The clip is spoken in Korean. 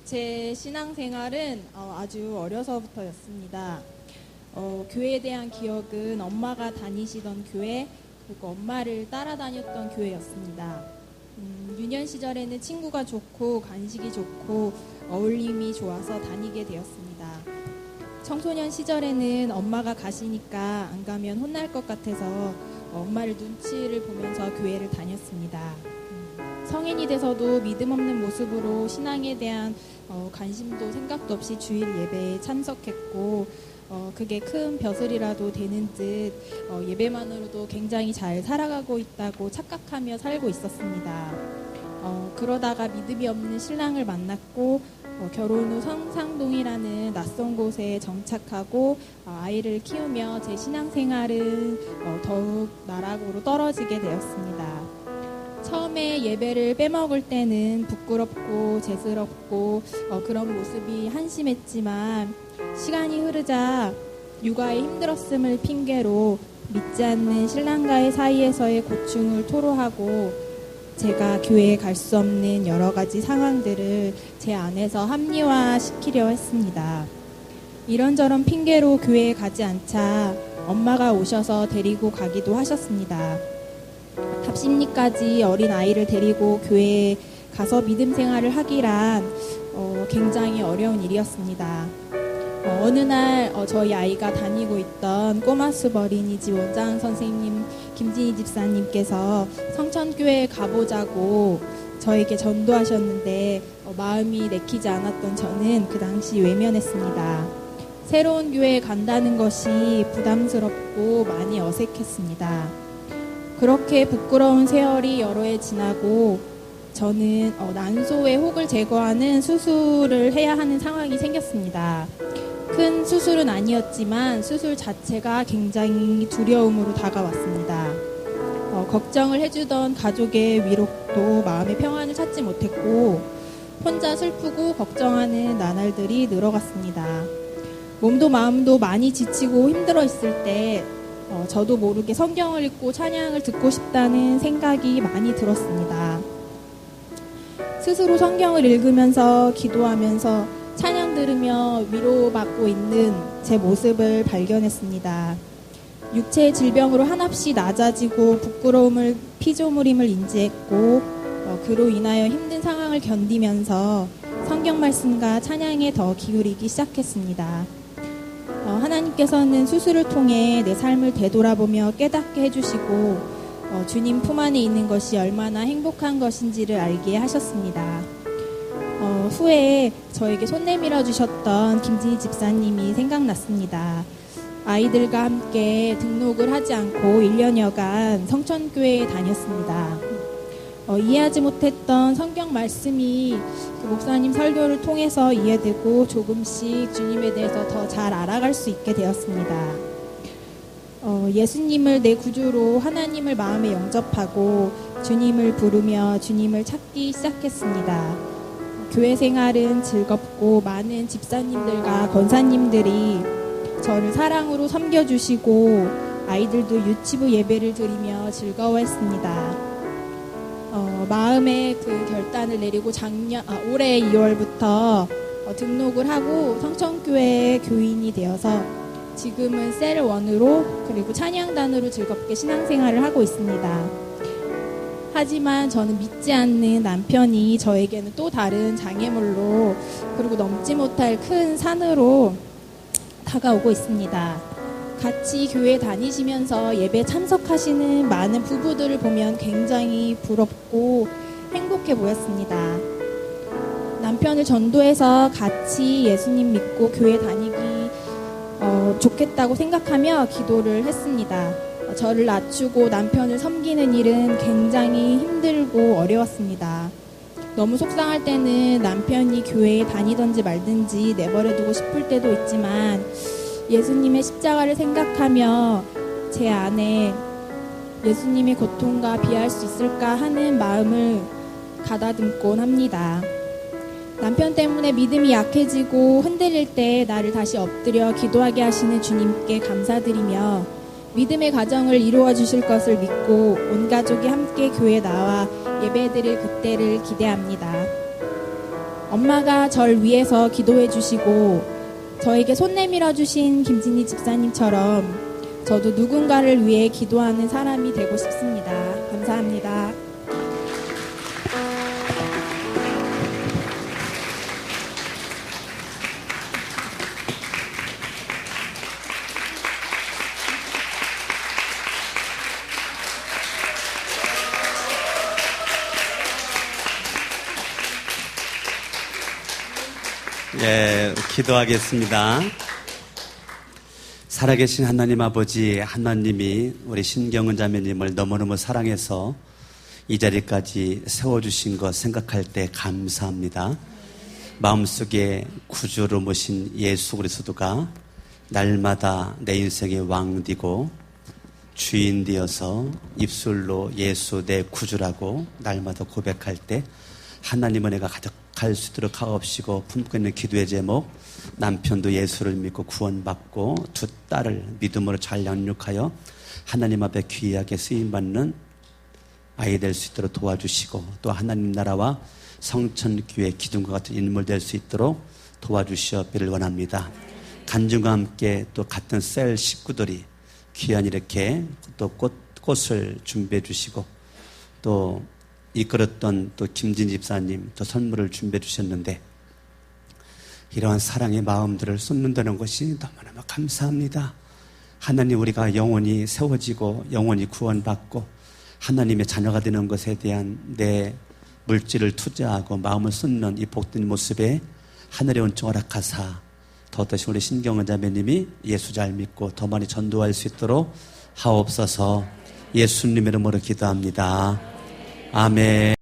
제 신앙생활은 아주 어려서부터였습니다. 교회에 대한 기억은 엄마가 다니시던 교회, 그리고 엄마를 따라다녔던 교회였습니다. 유년 시절에는 친구가 좋고 간식이 좋고 어울림이 좋아서 다니게 되었습니다. 청소년 시절에는 엄마가 가시니까 안 가면 혼날 것 같아서 엄마를 눈치를 보면서 교회를 다녔습니다. 성인이 돼서도 믿음 없는 모습으로 신앙에 대한 관심도 생각도 없이 주일 예배에 참석했고 그게 큰 벼슬이라도 되는 듯 예배만으로도 굉장히 잘 살아가고 있다고 착각하며 살고 있었습니다. 그러다가 믿음이 없는 신랑을 만났고 결혼 후 성상동이라는 낯선 곳에 정착하고 아이를 키우며 제 신앙생활은 더욱 나락으로 떨어지게 되었습니다. 처음에 예배를 빼먹을 때는 부끄럽고 죄스럽고 그런 모습이 한심했지만 시간이 흐르자 육아에 힘들었음을 핑계로 믿지 않는 신랑과의 사이에서의 고충을 토로하고 제가 교회에 갈 수 없는 여러 가지 상황들을 제 안에서 합리화시키려 했습니다. 이런저런 핑계로 교회에 가지 않자 엄마가 오셔서 데리고 가기도 하셨습니다. 답심리까지 어린 아이를 데리고 교회에 가서 믿음 생활을 하기란 굉장히 어려운 일이었습니다. 어느 날 저희 아이가 다니고 있던 꼬마숲 어린이집 원장 선생님 김진희 집사님께서 성천교회에 가보자고 저에게 전도하셨는데 마음이 내키지 않았던 저는 그 당시 외면했습니다. 새로운 교회에 간다는 것이 부담스럽고 많이 어색했습니다. 그렇게 부끄러운 세월이 여러 해 지나고 저는 난소의 혹을 제거하는 수술을 해야 하는 상황이 생겼습니다. 큰 수술은 아니었지만 수술 자체가 굉장히 두려움으로 다가왔습니다. 걱정을 해주던 가족의 위로도 마음의 평안을 찾지 못했고 혼자 슬프고 걱정하는 나날들이 늘어갔습니다. 몸도 마음도 많이 지치고 힘들어 있을 때 저도 모르게 성경을 읽고 찬양을 듣고 싶다는 생각이 많이 들었습니다. 스스로 성경을 읽으면서 기도하면서 찬양 들으며 위로받고 있는 제 모습을 발견했습니다. 육체의 질병으로 한없이 낮아지고 부끄러움을 피조물임을 인지했고 그로 인하여 힘든 상황을 견디면서 성경 말씀과 찬양에 더 기울이기 시작했습니다. 하나님께서는 수술을 통해 내 삶을 되돌아보며 깨닫게 해주시고 주님 품 안에 있는 것이 얼마나 행복한 것인지를 알게 하셨습니다. 후에 저에게 손 내밀어 주셨던 김진희 집사님이 생각났습니다. 아이들과 함께 등록을 하지 않고 1년여간 성천교회에 다녔습니다. 이해하지 못했던 성경 말씀이 그 목사님 설교를 통해서 이해되고 조금씩 주님에 대해서 더 잘 알아갈 수 있게 되었습니다. 예수님을 내 구주로 하나님을 마음에 영접하고 주님을 부르며 주님을 찾기 시작했습니다. 교회 생활은 즐겁고 많은 집사님들과 권사님들이 저를 사랑으로 섬겨주시고 아이들도 유치부 예배를 드리며 즐거워했습니다. 마음에 그 결단을 내리고 올해 2월부터 등록을 하고 성천교회 교인이 되어서 지금은 셀1으로 그리고 찬양단으로 즐겁게 신앙생활을 하고 있습니다. 하지만 저는 믿지 않는 남편이 저에게는 또 다른 장애물로 그리고 넘지 못할 큰 산으로 다가오고 있습니다. 같이 교회 다니시면서 예배 참석하시는 많은 부부들을 보면 굉장히 부럽고 행복해 보였습니다. 남편을 전도해서 같이 예수님 믿고 교회 다니기 좋겠다고 생각하며 기도를 했습니다. 저를 낮추고 남편을 섬기는 일은 굉장히 힘들고 어려웠습니다. 너무 속상할 때는 남편이 교회에 다니든지 말든지 내버려두고 싶을 때도 있지만 예수님의 십자가를 생각하며 제 안에 예수님의 고통과 비할 수 있을까 하는 마음을 가다듬곤 합니다. 남편 때문에 믿음이 약해지고 흔들릴 때 나를 다시 엎드려 기도하게 하시는 주님께 감사드리며 믿음의 가정을 이루어 주실 것을 믿고 온 가족이 함께 교회에 나와 예배드릴 그때를 기대합니다. 엄마가 절 위해서 기도해 주시고 저에게 손 내밀어 주신 김진희 집사님처럼 저도 누군가를 위해 기도하는 사람이 되고 싶습니다. 감사합니다. 예, 기도하겠습니다. 살아계신 하나님 아버지, 하나님이 우리 신경은 자매님을 너무너무 사랑해서 이 자리까지 세워주신 것 생각할 때 감사합니다. 마음속에 구주로 모신 예수 그리스도가 날마다 내 인생의 왕 되고 주인 되어서 입술로 예수 내 구주라고 날마다 고백할 때 하나님은 내가 가득할 수 있도록 하옵시고 품고 있는 기도의 제목, 남편도 예수를 믿고 구원받고 두 딸을 믿음으로 잘 양육하여 하나님 앞에 귀하게 쓰임받는 아이 될 수 있도록 도와주시고 또 하나님 나라와 성천교회 기둥과 같은 인물 될 수 있도록 도와주시옵기를 원합니다. 간증과 함께 또 같은 셀 식구들이 귀한 이렇게 또 꽃을 준비해 주시고 또 이끌었던 또 김진 집사님 또 선물을 준비해 주셨는데 이러한 사랑의 마음들을 쏟는다는 것이 너무너무 감사합니다. 하나님, 우리가 영원히 세워지고 영원히 구원받고 하나님의 자녀가 되는 것에 대한 내 물질을 투자하고 마음을 쏟는 이 복된 모습에 하늘의 은총을 허락하사 더더시 우리 신경은 자매님이 예수 잘 믿고 더 많이 전도할 수 있도록 하옵소서. 예수님 이름으로 기도합니다. 아멘.